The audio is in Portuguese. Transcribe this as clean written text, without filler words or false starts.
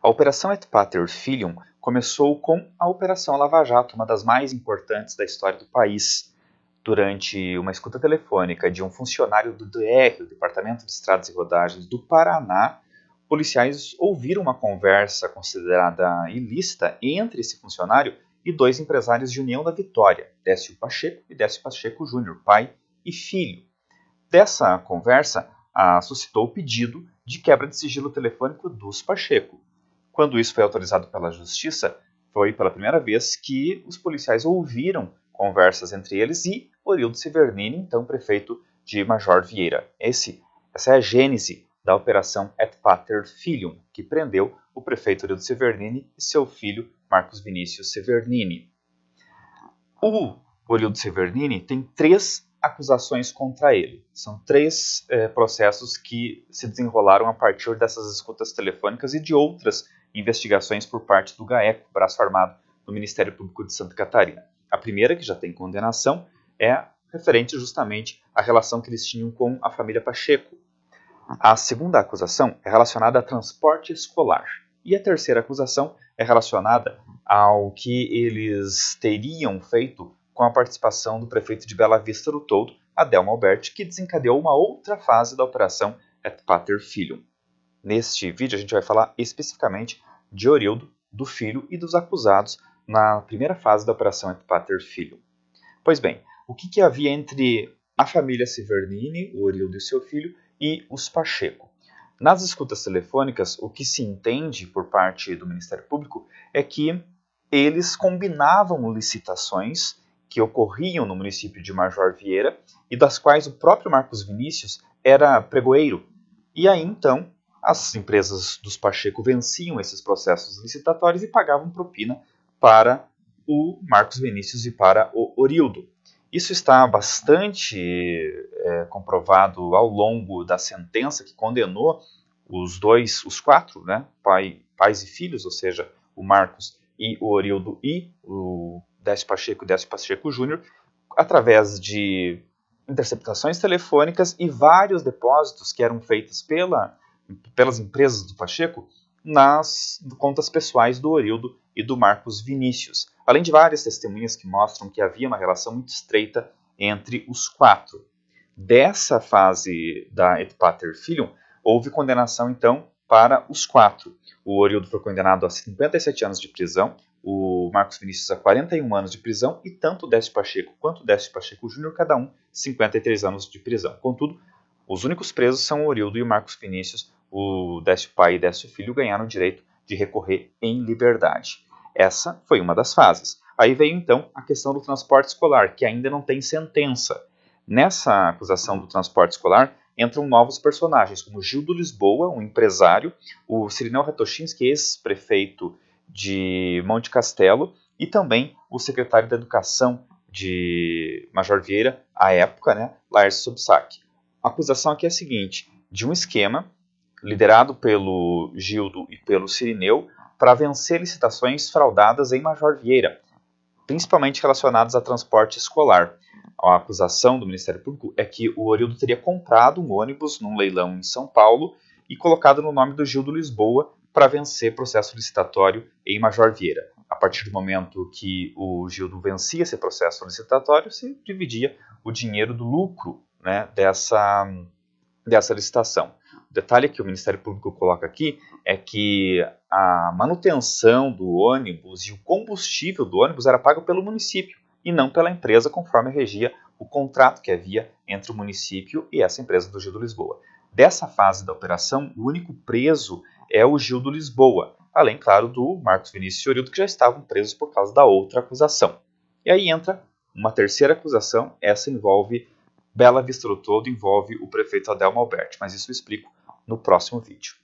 A Operação Et Pater Filium começou com a Operação Lava Jato, uma das mais importantes da história do país. Durante uma escuta telefônica de um funcionário do DR, o Departamento de Estradas e Rodagens do Paraná, policiais ouviram uma conversa considerada ilícita entre esse funcionário e dois empresários de União da Vitória, Décio Pacheco e Décio Pacheco Júnior, pai e filho. Dessa conversa, suscitou o pedido de quebra de sigilo telefônico dos Pacheco. Quando isso foi autorizado pela Justiça, foi pela primeira vez que os policiais ouviram conversas entre eles e Orildo Severnini, então prefeito de Major Vieira. Essa é a gênese da Operação Et Pater Filium, que prendeu o prefeito Orildo Severnini e seu filho Marcos Vinícius Severnini. O Orildo Severnini tem 3 acusações contra ele. São 3 processos que se desenrolaram a partir dessas escutas telefônicas e de outras investigações por parte do GAECO, braço armado do Ministério Público de Santa Catarina. A primeira, que já tem condenação, é referente justamente à relação que eles tinham com a família Pacheco. A segunda acusação é relacionada a transporte escolar. E a terceira acusação é relacionada ao que eles teriam feito com a participação do prefeito de Bela Vista do Toldo, Adelmo Alberti, que desencadeou uma outra fase da Operação Et Pater Filium. Neste vídeo a gente vai falar especificamente de Orildo, do filho e dos acusados na primeira fase da Operação Et Pater Filium. Pois bem, o que havia entre a família Severnini, o Orildo e seu filho, e os Pacheco? Nas escutas telefônicas, o que se entende por parte do Ministério Público é que eles combinavam licitações que ocorriam no município de Major Vieira e das quais o próprio Marcos Vinícius era pregoeiro. E aí, então, as empresas dos Pacheco venciam esses processos licitatórios e pagavam propina para o Marcos Vinícius e para o Orildo. Isso está bastante comprovado ao longo da sentença que condenou os 4, né, pais e filhos, ou seja, o Marcos e o Orildo e o Décio Pacheco e Décio Pacheco Júnior, através de interceptações telefônicas e vários depósitos que eram feitos pelas empresas do Pacheco nas contas pessoais do Orildo e do Marcos Vinícius, além de várias testemunhas que mostram que havia uma relação muito estreita entre os 4. Dessa fase da Et Pater Filium, houve condenação, então, para os 4. O Orildo foi condenado a 57 anos de prisão, o Marcos Vinícius a 41 anos de prisão e tanto o Décio Pacheco quanto o Décio Pacheco Júnior, cada um 53 anos de prisão. Contudo, os únicos presos são o Orildo e o Marcos Vinícius. O Décio pai e Décio filho ganharam o direito de recorrer em liberdade. Essa foi uma das fases. Aí veio então a questão do transporte escolar, que ainda não tem sentença. Nessa acusação do transporte escolar entram novos personagens, como Gildo Lisboa, um empresário, o Cirineu Ratochinski, ex-prefeito de Monte Castelo, e também o secretário da Educação de Major Vieira, à época, né, Laércio Subsac. A acusação aqui é a seguinte: de um esquema liderado pelo Gildo e pelo Cirineu para vencer licitações fraudadas em Major Vieira, principalmente relacionadas a transporte escolar. A acusação do Ministério Público é que o Orildo teria comprado um ônibus num leilão em São Paulo e colocado no nome do Gildo Lisboa para vencer processo licitatório em Major Vieira. A partir do momento que o Gildo vencia esse processo licitatório, se dividia o dinheiro do lucro, né, dessa licitação. O detalhe que o Ministério Público coloca aqui é que a manutenção do ônibus e o combustível do ônibus era pago pelo município e não pela empresa, conforme regia o contrato que havia entre o município e essa empresa do Gildo Lisboa. Dessa fase da operação, o único preso é o Gildo Lisboa, além, claro, do Marcos Vinícius e Orildo, que já estavam presos por causa da outra acusação. E aí entra uma terceira acusação, essa envolve Bela Vista do Toldo, envolve o prefeito Adelmo Alberti, mas isso eu explico no próximo vídeo.